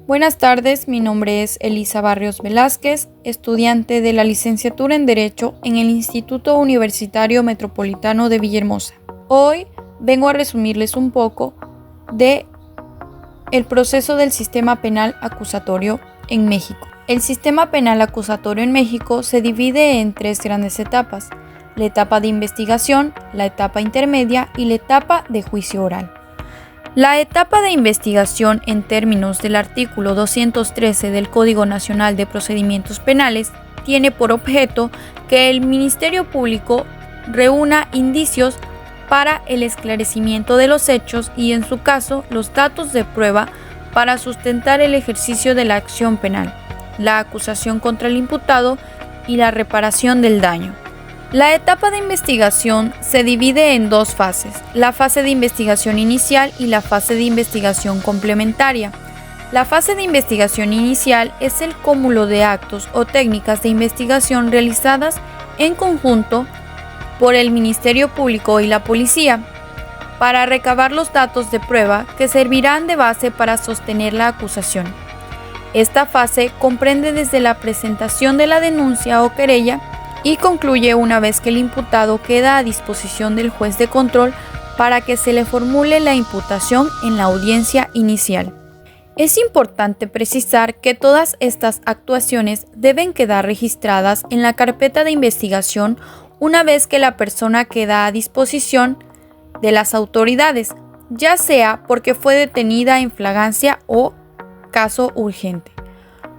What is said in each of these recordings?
Buenas tardes, mi nombre es Elisa Barrios Velázquez, estudiante de la licenciatura en Derecho en el Instituto Universitario Metropolitano de Villahermosa. Hoy vengo a resumirles un poco de el proceso del sistema penal acusatorio en México. El sistema penal acusatorio en México se divide en tres grandes etapas: la etapa de investigación, la etapa intermedia y la etapa de juicio oral. La etapa de investigación, en términos del artículo 213 del Código Nacional de Procedimientos Penales, tiene por objeto que el Ministerio Público reúna indicios para el esclarecimiento de los hechos y, en su caso, los datos de prueba para sustentar el ejercicio de la acción penal, la acusación contra el imputado y la reparación del daño. La etapa de investigación se divide en dos fases: la fase de investigación inicial y la fase de investigación complementaria. La fase de investigación inicial es el cúmulo de actos o técnicas de investigación realizadas en conjunto por el Ministerio Público y la Policía para recabar los datos de prueba que servirán de base para sostener la acusación. Esta fase comprende desde la presentación de la denuncia o querella y concluye una vez que el imputado queda a disposición del juez de control para que se le formule la imputación en la audiencia inicial. Es importante precisar que todas estas actuaciones deben quedar registradas en la carpeta de investigación una vez que la persona queda a disposición de las autoridades, ya sea porque fue detenida en flagrancia o caso urgente,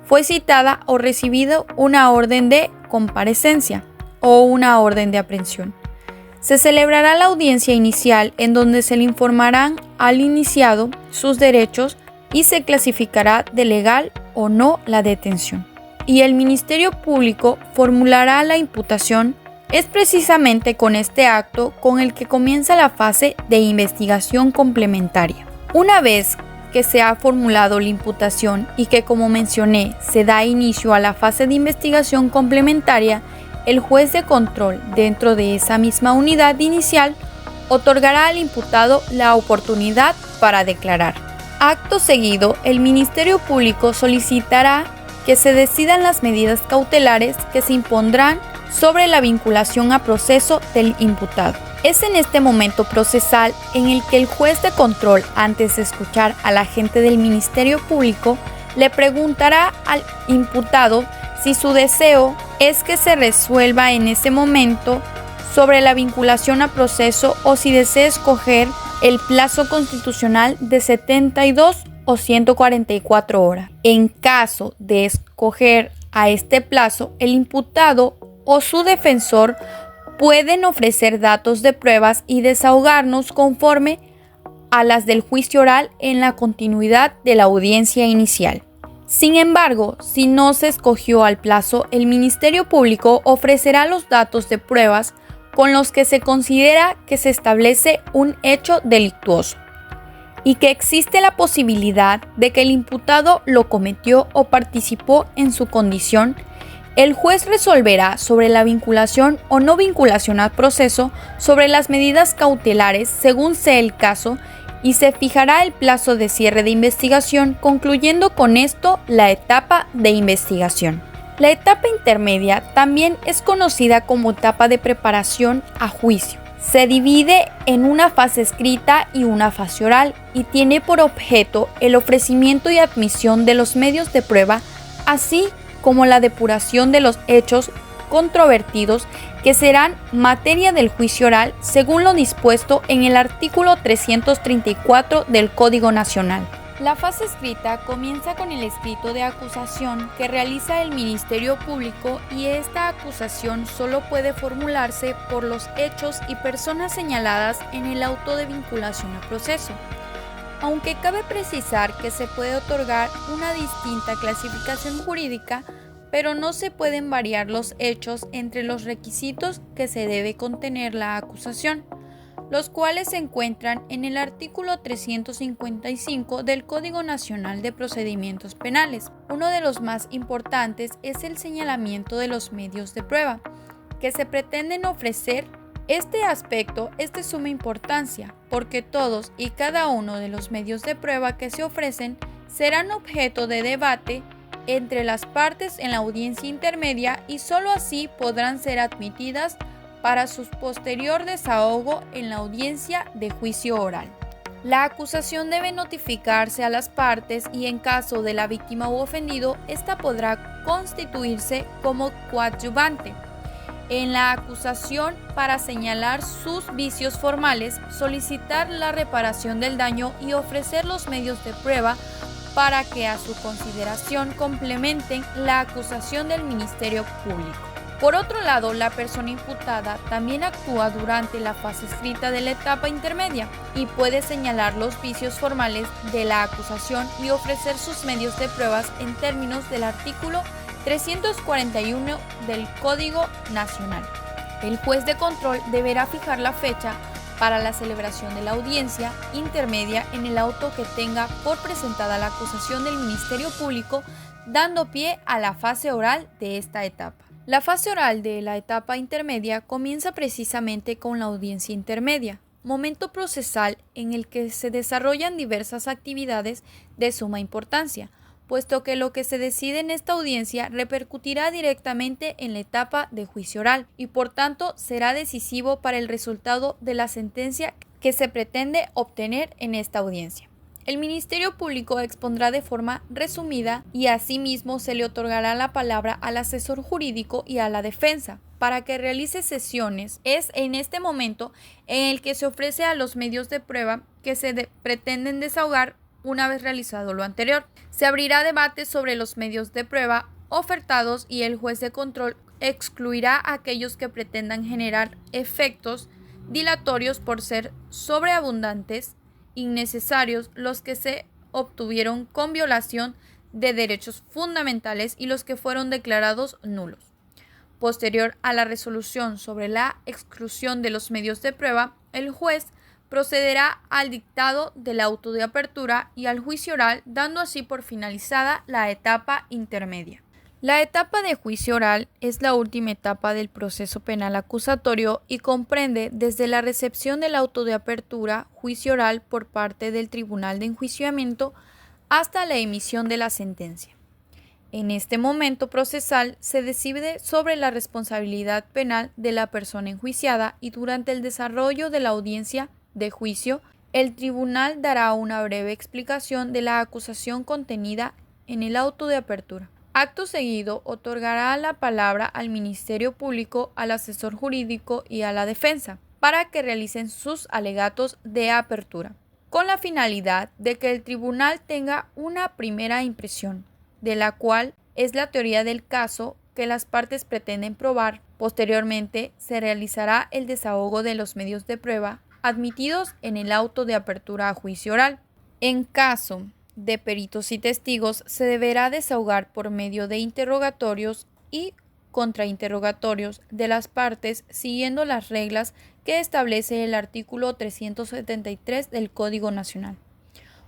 fue citada o recibido una orden de comparecencia o una orden de aprehensión. Se celebrará la audiencia inicial, en donde se le informarán al iniciado sus derechos y se clasificará de legal o no la detención. Y el Ministerio Público formulará la imputación. Es precisamente con este acto con el que comienza la fase de investigación complementaria. Una vez que se ha formulado la imputación y que, como mencioné, se da inicio a la fase de investigación complementaria, el juez de control, dentro de esa misma unidad inicial, otorgará al imputado la oportunidad para declarar. Acto seguido, el Ministerio Público solicitará que se decidan las medidas cautelares que se impondrán sobre la vinculación a proceso del imputado. Es en este momento procesal en el que el juez de control, antes de escuchar al agente del Ministerio Público, le preguntará al imputado si su deseo es que se resuelva en ese momento sobre la vinculación a proceso o si desea escoger el plazo constitucional de 72 o 144 horas. En caso de escoger a este plazo, el imputado o su defensor pueden ofrecer datos de pruebas y desahogarnos conforme a las del juicio oral en la continuidad de la audiencia inicial. Sin embargo, si no se escogió al plazo, el Ministerio Público ofrecerá los datos de pruebas con los que se considera que se establece un hecho delictuoso y que existe la posibilidad de que el imputado lo cometió o participó en su condición. El juez resolverá sobre la vinculación o no vinculación al proceso, sobre las medidas cautelares según sea el caso, y se fijará el plazo de cierre de investigación, concluyendo con esto la etapa de investigación. La etapa intermedia también es conocida como etapa de preparación a juicio. Se divide en una fase escrita y una fase oral y tiene por objeto el ofrecimiento y admisión de los medios de prueba, así como la depuración de los hechos controvertidos que serán materia del juicio oral según lo dispuesto en el artículo 334 del Código Nacional. La fase escrita comienza con el escrito de acusación que realiza el Ministerio Público, y esta acusación solo puede formularse por los hechos y personas señaladas en el auto de vinculación a proceso, aunque cabe precisar que se puede otorgar una distinta clasificación jurídica, pero no se pueden variar los hechos entre los requisitos que se debe contener la acusación, los cuales se encuentran en el artículo 355 del Código Nacional de Procedimientos Penales. Uno de los más importantes es el señalamiento de los medios de prueba que se pretenden ofrecer. Este aspecto es de suma importancia porque todos y cada uno de los medios de prueba que se ofrecen serán objeto de debate entre las partes en la audiencia intermedia y sólo así podrán ser admitidas para su posterior desahogo en la audiencia de juicio oral. La acusación debe notificarse a las partes y en caso de la víctima u ofendido, ésta podrá constituirse como coadyuvante en la acusación para señalar sus vicios formales, solicitar la reparación del daño y ofrecer los medios de prueba para que a su consideración complementen la acusación del Ministerio Público. Por otro lado, la persona imputada también actúa durante la fase escrita de la etapa intermedia y puede señalar los vicios formales de la acusación y ofrecer sus medios de pruebas en términos del artículo 341 del Código Nacional. El juez de control deberá fijar la fecha para la celebración de la audiencia intermedia en el auto que tenga por presentada la acusación del Ministerio Público, dando pie a la fase oral de esta etapa. La fase oral de la etapa intermedia comienza precisamente con la audiencia intermedia, momento procesal en el que se desarrollan diversas actividades de suma importancia, puesto que lo que se decide en esta audiencia repercutirá directamente en la etapa de juicio oral y por tanto será decisivo para el resultado de la sentencia que se pretende obtener en esta audiencia. El Ministerio Público expondrá de forma resumida y asimismo se le otorgará la palabra al asesor jurídico y a la defensa para que realice sesiones. Es en este momento en el que se ofrece a los medios de prueba que se pretenden desahogar. Una vez realizado lo anterior, se abrirá debate sobre los medios de prueba ofertados y el juez de control excluirá a aquellos que pretendan generar efectos dilatorios por ser sobreabundantes, innecesarios, los que se obtuvieron con violación de derechos fundamentales y los que fueron declarados nulos. Posterior a la resolución sobre la exclusión de los medios de prueba, el juez procederá al dictado del auto de apertura y al juicio oral, dando así por finalizada la etapa intermedia. La etapa de juicio oral es la última etapa del proceso penal acusatorio y comprende desde la recepción del auto de apertura, juicio oral por parte del Tribunal de Enjuiciamiento hasta la emisión de la sentencia. En este momento procesal se decide sobre la responsabilidad penal de la persona enjuiciada y durante el desarrollo de la audiencia de juicio, el tribunal dará una breve explicación de la acusación contenida en el auto de apertura. Acto seguido, otorgará la palabra al Ministerio Público, al asesor jurídico y a la defensa para que realicen sus alegatos de apertura, con la finalidad de que el tribunal tenga una primera impresión, de la cual es la teoría del caso que las partes pretenden probar. Posteriormente, se realizará el desahogo de los medios de prueba admitidos en el auto de apertura a juicio oral. En caso de peritos y testigos, se deberá desahogar por medio de interrogatorios y contrainterrogatorios de las partes siguiendo las reglas que establece el artículo 373 del Código Nacional.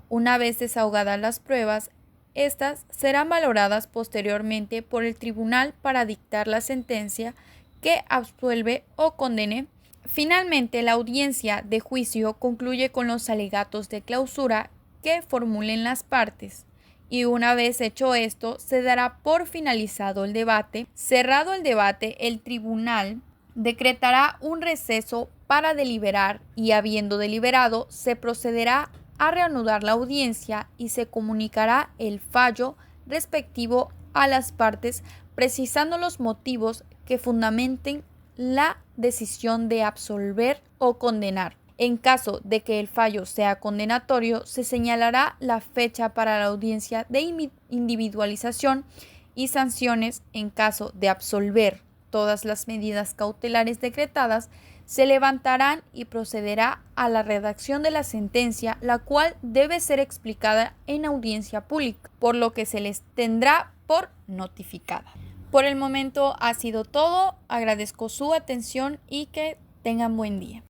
Una vez desahogadas las pruebas, estas serán valoradas posteriormente por el tribunal para dictar la sentencia que absuelve o condene. Finalmente, la audiencia de juicio concluye con los alegatos de clausura que formulen las partes, y una vez hecho esto, se dará por finalizado el debate. Cerrado el debate, el tribunal decretará un receso para deliberar y, habiendo deliberado, se procederá a reanudar la audiencia y se comunicará el fallo respectivo a las partes, precisando los motivos que fundamenten la decisión de absolver o condenar. En caso de que el fallo sea condenatorio, se señalará la fecha para la audiencia de individualización y sanciones. En caso de absolver todas las medidas cautelares decretadas, se levantarán y procederá a la redacción de la sentencia, la cual debe ser explicada en audiencia pública, por lo que se les tendrá por notificada. Por el momento ha sido todo. Agradezco su atención y que tengan buen día.